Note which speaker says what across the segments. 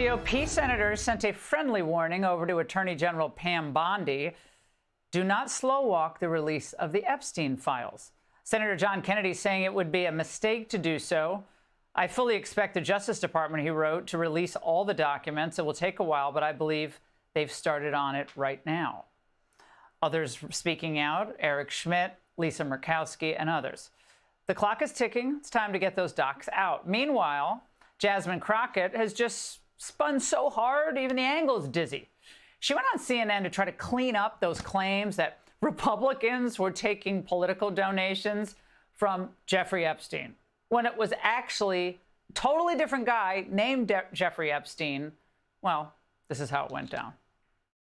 Speaker 1: GOP senators sent a friendly warning over to Attorney General Pam Bondi. Do not slow walk the release of the Epstein files. Senator John Kennedy saying it would be a mistake to do so. I fully expect the Justice Department, he wrote, to release all the documents. It will take a while, but I believe they've started on it right now. Others speaking out, Eric Schmidt, Lisa Murkowski, and others. The clock is ticking. It's time to get those docs out. Meanwhile, Jasmine Crockett has just spun so hard, even the Angle is dizzy. She went on CNN to try to clean up those claims that Republicans were taking political donations from Jeffrey Epstein, when it was actually a totally different guy named Jeffrey Epstein. Well, this is how it went down.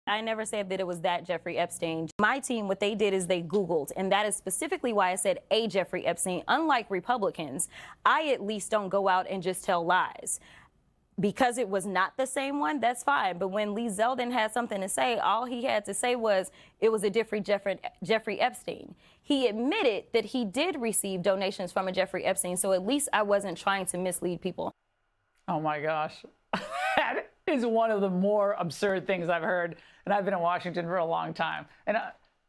Speaker 2: I never said that it was that Jeffrey Epstein. My team, what they did is they Googled, and that is specifically why I said a Jeffrey Epstein. Unlike Republicans, I at least don't go out and just tell lies. Because it was not the same one, that's fine. But when Lee Zeldin had something to say, all he had to say was it was a different Jeffrey Epstein. He admitted that he did receive donations from a Jeffrey Epstein, so at least I wasn't trying to mislead people.
Speaker 1: Oh, my gosh. That is one of the more absurd things I've heard, and I've been in Washington for a long time. And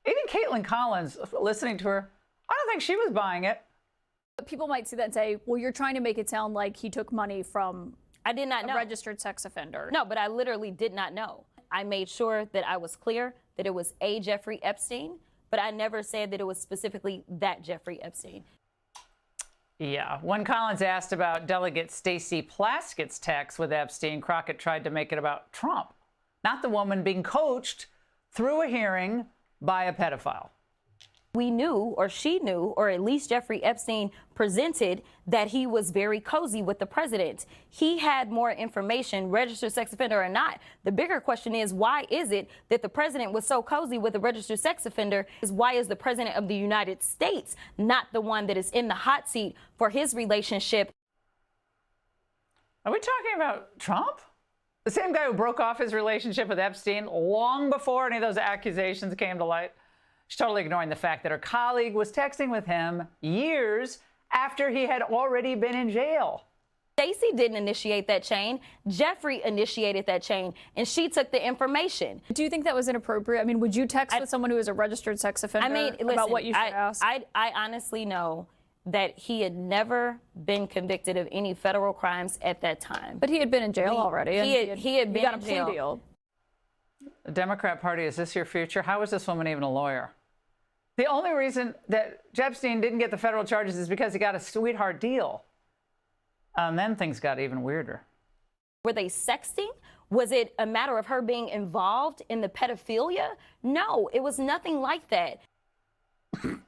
Speaker 1: even Kaitlan Collins, listening to her, I don't think she was buying it.
Speaker 3: People might see that and say, well, you're trying to make it sound like he took money from
Speaker 2: I did not know.
Speaker 3: A registered sex offender.
Speaker 2: No, but I literally did not know. I made sure that I was clear that it was a Jeffrey Epstein, but I never said that it was specifically that Jeffrey Epstein.
Speaker 1: Yeah. When Collins asked about Delegate Stacey Plaskett's text with Epstein, Crockett tried to make it about Trump, not the woman being coached through a hearing by a pedophile.
Speaker 2: We knew, or she knew, or at least Jeffrey Epstein presented that he was very cozy with the president. He had more information, registered sex offender or not. The bigger question is, why is it that the president was so cozy with a registered sex offender? Why is the president of the United States not the one that is in the hot seat for his relationship?
Speaker 1: Are we talking about Trump? The same guy who broke off his relationship with Epstein long before any of those accusations came to light? She's totally ignoring the fact that her colleague was texting with him years after he had already been in jail.
Speaker 2: Stacey didn't initiate that chain. Jeffrey initiated that chain, and she took the information.
Speaker 3: Do you think that was inappropriate? I mean, would you text with someone who is a registered sex offender
Speaker 2: listen,
Speaker 3: about what you should ask?
Speaker 2: I honestly know that he had never been convicted of any federal crimes at that time.
Speaker 3: But he had been in jail already.
Speaker 2: He had been
Speaker 3: got a
Speaker 2: in
Speaker 3: plea
Speaker 2: jail.
Speaker 3: deal.
Speaker 1: The Democrat Party, is this your future? How is this woman even a lawyer? The only reason that Epstein didn't get the federal charges is because he got a sweetheart deal. And then things got even weirder.
Speaker 2: Were they sexting? Was it a matter of her being involved in the pedophilia? No, it was nothing like that.
Speaker 1: You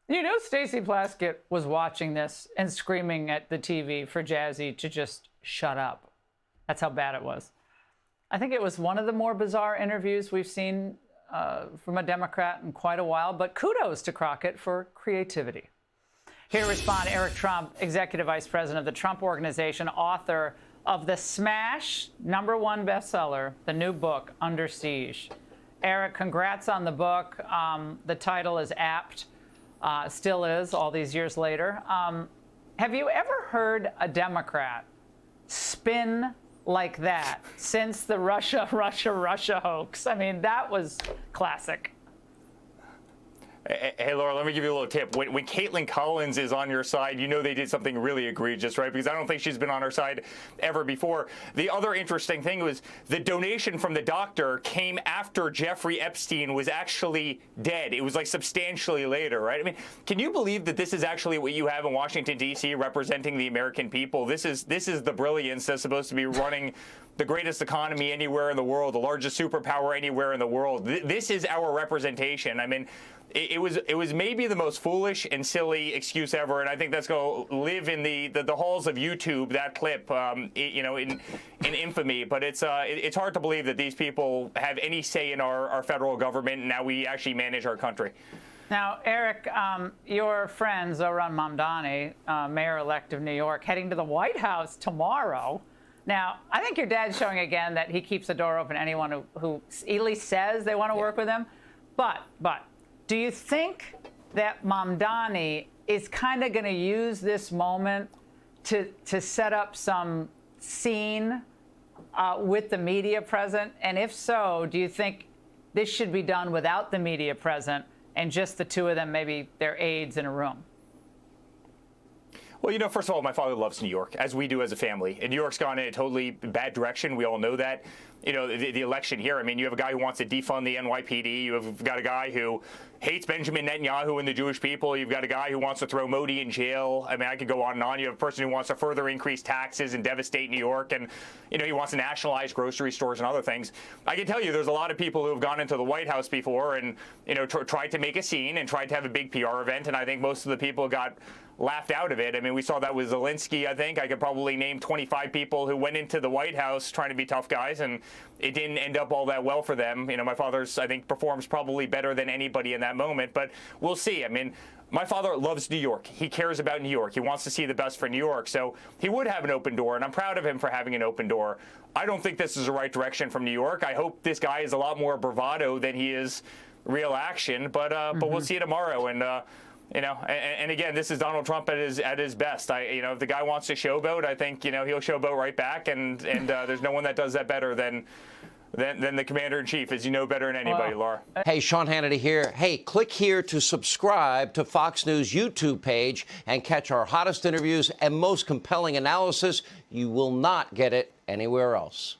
Speaker 1: know, Stacey Plaskett was watching this and screaming at the TV for Jazzy to just shut up. That's how bad it was. I think it was one of the more bizarre interviews we've seen from a Democrat in quite a while, but kudos to Crockett for creativity. Here to respond, Eric Trump, Executive Vice President of the Trump Organization, author of the smash #1 bestseller, the new book, Under Siege. Eric, congrats on the book. The title is apt, still is all these years later. Have you ever heard a Democrat spin like that since the Russia hoax? I mean, that was classic.
Speaker 4: Hey, Laura, let me give you a little tip. When Kaitlan Collins is on your side, you know they did something really egregious, right? Because I don't think she's been on our side ever before. The other interesting thing was the donation from the doctor came after Jeffrey Epstein was actually dead. It was like substantially later, right? I mean, can you believe that this is actually what you have in Washington, D.C., representing the American people? This is the brilliance that's supposed to be running the greatest economy anywhere in the world, the largest superpower anywhere in the world. This is our representation. I mean, it was maybe the most foolish and silly excuse ever, and I think that's going to live in the halls of YouTube. That clip, you know, in infamy. But it's hard to believe that these people have any say in our federal government, and now we actually manage our country.
Speaker 1: Now, Eric, your friend Zohran Mamdani, mayor-elect of New York, heading to the White House tomorrow. Now, I think your dad's showing again that he keeps the door open to anyone who at least says they want to work with him. But do you think that Mamdani is kind of going to use this moment to set up some scene with the media present? And if so, do you think this should be done without the media present and just the two of them, maybe their aides in a room?
Speaker 4: Well, first of all, my father loves New York, as we do as a family. And New York's gone in a totally bad direction. We all know that. The election here, I mean, you have a guy who wants to defund the NYPD. You have got a guy who hates Benjamin Netanyahu and the Jewish people. You've got a guy who wants to throw Modi in jail. I mean, I could go on and on. You have a person who wants to further increase taxes and devastate New York. And, he wants to nationalize grocery stores and other things. I can tell you there's a lot of people who have gone into the White House before and, tried to make a scene and tried to have a big PR event. And I think most of the people got laughed out of it. I mean, we saw that with Zelensky, I think. I could probably name 25 people who went into the White House trying to be tough guys, and it didn't end up all that well for them. My father's, I think, performs probably better than anybody in that moment, but we'll see. I mean, my father loves New York. He cares about New York. He wants to see the best for New York, so he would have an open door, and I'm proud of him for having an open door. I don't think this is the right direction from New York. I hope this guy is a lot more bravado than he is real action, but we'll see tomorrow. And and again, this is Donald Trump at his best. If the guy wants to showboat, I think he'll showboat right back. And there's no one that does that better than the commander-in-chief, as you know better than anybody, Laura.
Speaker 5: Hey, Sean Hannity here. Hey, click here to subscribe to Fox News YouTube page and catch our hottest interviews and most compelling analysis. You will not get it anywhere else.